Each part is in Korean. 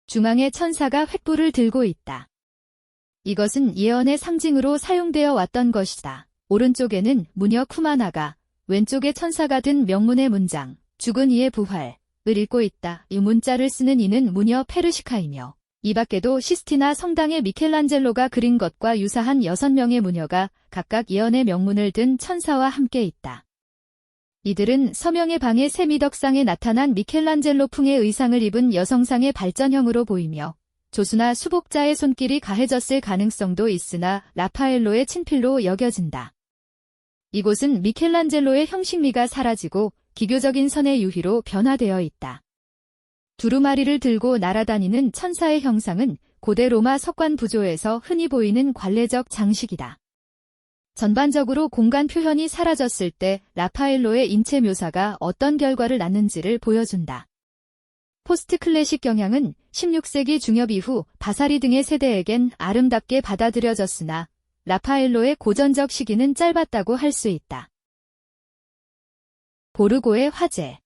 중앙에 천사가 횃불을 들고 있다. 이것은 예언의 상징으로 사용되어 왔던 것이다. 오른쪽에는 무녀 쿠마나가, 왼쪽에 천사가 든 명문의 문장, 죽은 이의 부활을 읽고 있다. 이 문자를 쓰는 이는 무녀 페르시카이며, 이 밖에도 시스티나 성당의 미켈란젤로가 그린 것과 유사한 6명의 무녀가 각각 예언의 명문을 든 천사와 함께 있다. 이들은 서명의 방의 세미덕상에 나타난 미켈란젤로풍의 의상을 입은 여성상의 발전형으로 보이며 조수나 수복자의 손길이 가해졌을 가능성도 있으나 라파엘로의 친필로 여겨진다. 이곳은 미켈란젤로의 형식미가 사라지고 기교적인 선의 유희로 변화되어 있다. 두루마리를 들고 날아다니는 천사의 형상은 고대 로마 석관 부조에서 흔히 보이는 관례적 장식이다. 전반적으로 공간 표현이 사라졌을 때 라파엘로의 인체 묘사가 어떤 결과를 낳는지를 보여준다. 포스트 클래식 경향은 16세기 중엽 이후 바사리 등의 세대에겐 아름답게 받아들여졌으나 라파엘로의 고전적 시기는 짧았다고 할 수 있다. 보르고의 화재.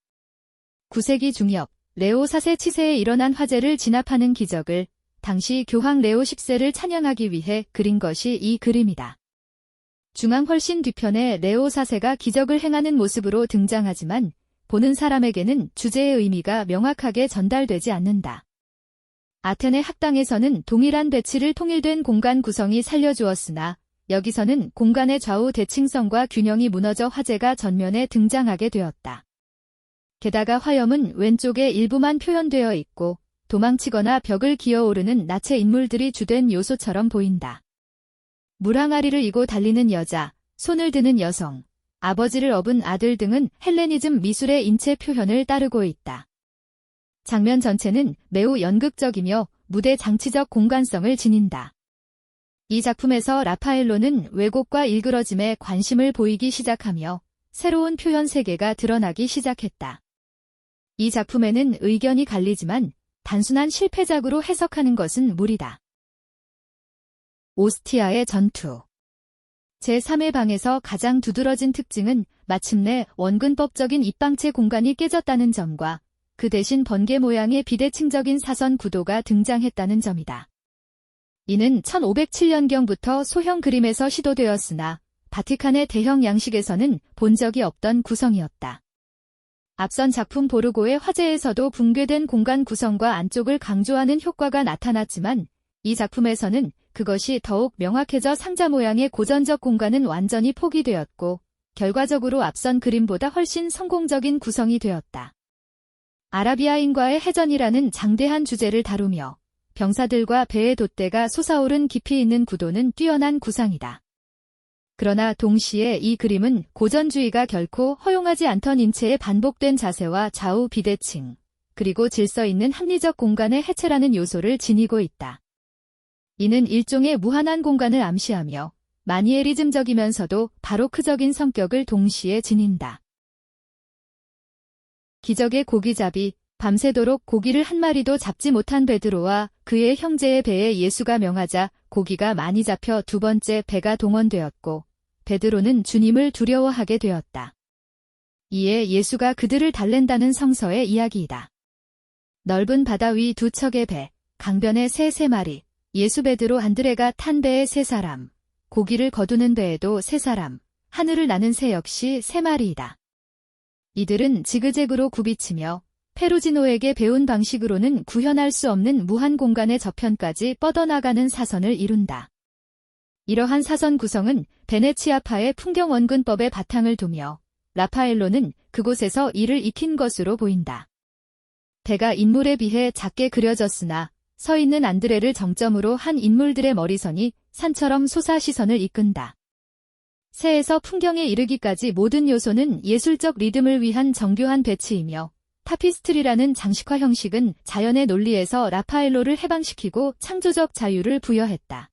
9세기 중엽 레오 4세 치세에 일어난 화재를 진압하는 기적을 당시 교황 레오 10세를 찬양하기 위해 그린 것이 이 그림이다. 중앙 훨씬 뒤편에 레오 4세가 기적을 행하는 모습으로 등장하지만 보는 사람에게는 주제의 의미가 명확하게 전달되지 않는다. 아테네 학당에서는 동일한 배치를 통일된 공간 구성이 살려주었으나 여기서는 공간의 좌우 대칭성과 균형이 무너져 화재가 전면에 등장하게 되었다. 게다가 화염은 왼쪽에 일부만 표현되어 있고 도망치거나 벽을 기어오르는 나체 인물들이 주된 요소처럼 보인다. 물항아리를 이고 달리는 여자, 손을 드는 여성, 아버지를 업은 아들 등은 헬레니즘 미술의 인체 표현을 따르고 있다. 장면 전체는 매우 연극적이며 무대 장치적 공간성을 지닌다. 이 작품에서 라파엘로는 왜곡과 일그러짐에 관심을 보이기 시작하며 새로운 표현 세계가 드러나기 시작했다. 이 작품에는 의견이 갈리지만 단순한 실패작으로 해석하는 것은 무리다. 오스티아의 전투. 제3의 방에서 가장 두드러진 특징은 마침내 원근법적인 입방체 공간이 깨졌다는 점과 그 대신 번개 모양의 비대칭적인 사선 구도가 등장했다는 점이다. 이는 1507년경부터 소형 그림에서 시도되었으나 바티칸의 대형 양식에서는 본 적이 없던 구성이었다. 앞선 작품 보르고의 화재에서도 붕괴된 공간 구성과 안쪽을 강조하는 효과가 나타났지만 이 작품에서는 그것이 더욱 명확해져 상자 모양의 고전적 공간은 완전히 포기되었고 결과적으로 앞선 그림보다 훨씬 성공적인 구성이 되었다. 아라비아인과의 해전이라는 장대한 주제를 다루며 병사들과 배의 돛대가 솟아오른 깊이 있는 구도는 뛰어난 구상이다. 그러나 동시에 이 그림은 고전주의가 결코 허용하지 않던 인체의 반복된 자세와 좌우 비대칭, 그리고 질서 있는 합리적 공간의 해체라는 요소를 지니고 있다. 이는 일종의 무한한 공간을 암시하며 마니에리즘적이면서도 바로크적인 성격을 동시에 지닌다. 기적의 고기잡이. 밤새도록 고기를 한 마리도 잡지 못한 베드로와 그의 형제의 배에 예수가 명하자 고기가 많이 잡혀 두 번째 배가 동원되었고 베드로는 주님을 두려워하게 되었다. 이에 예수가 그들을 달랜다는 성서의 이야기이다. 넓은 바다 위 두 척의 배, 강변에 새 3마리, 예수 베드로 안드레가 탄 배에 3사람, 고기를 거두는 배에도 3사람, 하늘을 나는 새 역시 3마리이다. 이들은 지그재그로 굽이치며 페루지노에게 배운 방식으로는 구현할 수 없는 무한 공간의 저편까지 뻗어나가는 사선을 이룬다. 이러한 사선 구성은 베네치아파의 풍경 원근법에 바탕을 두며 라파엘로는 그곳에서 이를 익힌 것으로 보인다. 배가 인물에 비해 작게 그려졌으나 서 있는 안드레를 정점으로 한 인물들의 머리선이 산처럼 솟아 시선을 이끈다. 새에서 풍경에 이르기까지 모든 요소는 예술적 리듬을 위한 정교한 배치이며 타피스트리라는 장식화 형식은 자연의 논리에서 라파엘로를 해방시키고 창조적 자유를 부여했다.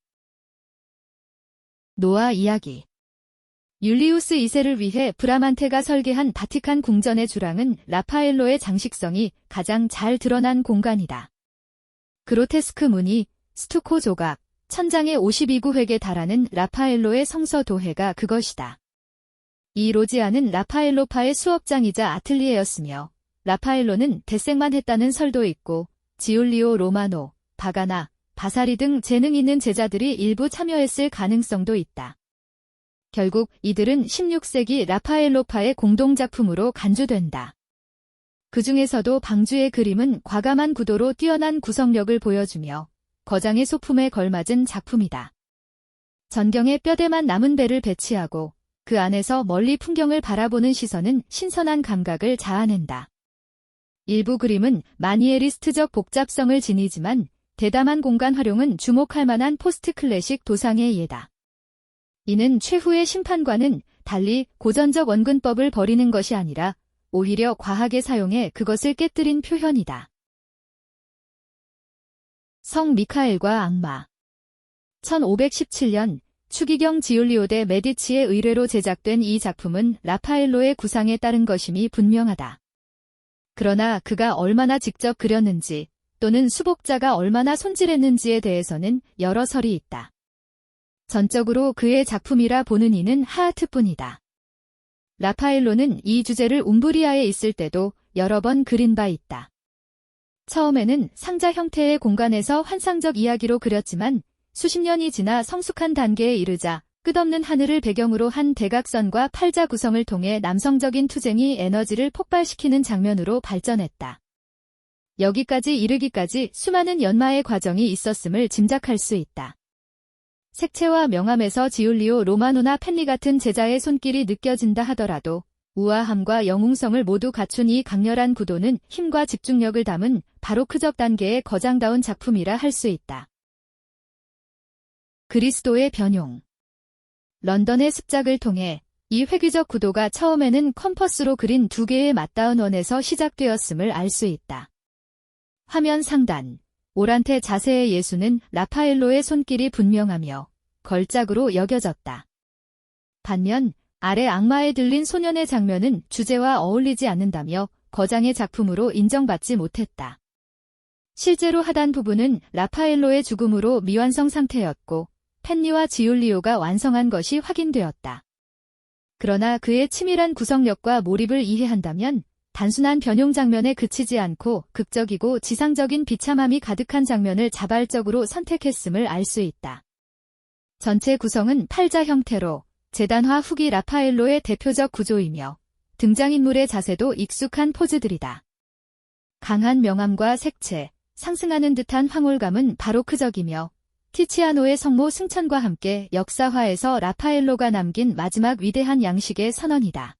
노아 이야기. 율리우스 2세를 위해 브라만테가 설계한 바티칸 궁전의 주랑은 라파엘로의 장식성이 가장 잘 드러난 공간이다. 그로테스크 무늬, 스투코 조각, 천장의 52구획에 달하는 라파엘로의 성서 도해가 그것이다. 이 로지아는 라파엘로파의 수업장이자 아틀리에였으며 라파엘로는 대생만 했다는 설도 있고 지울리오 로마노, 바가나, 바사리 등 재능 있는 제자들이 일부 참여했을 가능성도 있다. 결국 이들은 16세기 라파엘로파의 공동작품으로 간주된다. 그 중에서도 방주의 그림은 과감한 구도로 뛰어난 구성력을 보여주며 거장의 소품에 걸맞은 작품이다. 전경에 뼈대만 남은 배를 배치하고 그 안에서 멀리 풍경을 바라보는 시선은 신선한 감각을 자아낸다. 일부 그림은 마니에리스트적 복잡성을 지니지만 대담한 공간 활용은 주목할 만한 포스트 클래식 도상의 예다. 이는 최후의 심판과는 달리 고전적 원근법을 버리는 것이 아니라 오히려 과하게 사용해 그것을 깨뜨린 표현이다. 성 미카엘과 악마 1517년 추기경 지울리오 데 메디치의 의뢰로 제작된 이 작품은 라파엘로의 구상에 따른 것임이 분명하다. 그러나 그가 얼마나 직접 그렸는지 또는 수복자가 얼마나 손질했는지에 대해서는 여러 설이 있다. 전적으로 그의 작품이라 보는 이는 하하트뿐이다. 라파엘로는 이 주제를 움브리아에 있을 때도 여러 번 그린 바 있다. 처음에는 상자 형태의 공간에서 환상적 이야기로 그렸지만 수십 년이 지나 성숙한 단계에 이르자 끝없는 하늘을 배경으로 한 대각선과 팔자 구성을 통해 남성적인 투쟁이 에너지를 폭발시키는 장면으로 발전했다. 여기까지 이르기까지 수많은 연마의 과정이 있었음을 짐작할 수 있다. 색채와 명암에서 지울리오 로마노나 펜리 같은 제자의 손길이 느껴진다 하더라도 우아함과 영웅성을 모두 갖춘 이 강렬한 구도는 힘과 집중력을 담은 바로크적 단계의 거장다운 작품이라 할 수 있다. 그리스도의 변용 런던의 습작을 통해 이 회귀적 구도가 처음에는 컴퍼스로 그린 두 개의 맞닿은 원에서 시작되었음을 알 수 있다. 화면 상단 오란테 자세의 예수는 라파엘로의 손길이 분명하며 걸작으로 여겨졌다. 반면 아래 악마에 들린 소년의 장면은 주제와 어울리지 않는다며 거장의 작품으로 인정받지 못했다. 실제로 하단 부분은 라파엘로의 죽음으로 미완성 상태였고 펜리와 지울리오가 완성한 것이 확인되었다. 그러나 그의 치밀한 구성력과 몰입을 이해한다면 단순한 변용 장면에 그치지 않고 극적이고 지상적인 비참함이 가득한 장면을 자발적으로 선택했음을 알 수 있다. 전체 구성은 팔자 형태로 제단화 후기 라파엘로의 대표적 구조이며 등장인물의 자세도 익숙한 포즈들이다. 강한 명암과 색채, 상승하는 듯한 황홀감은 바로크적이며 티치아노의 성모 승천과 함께 역사화에서 라파엘로가 남긴 마지막 위대한 양식의 선언이다.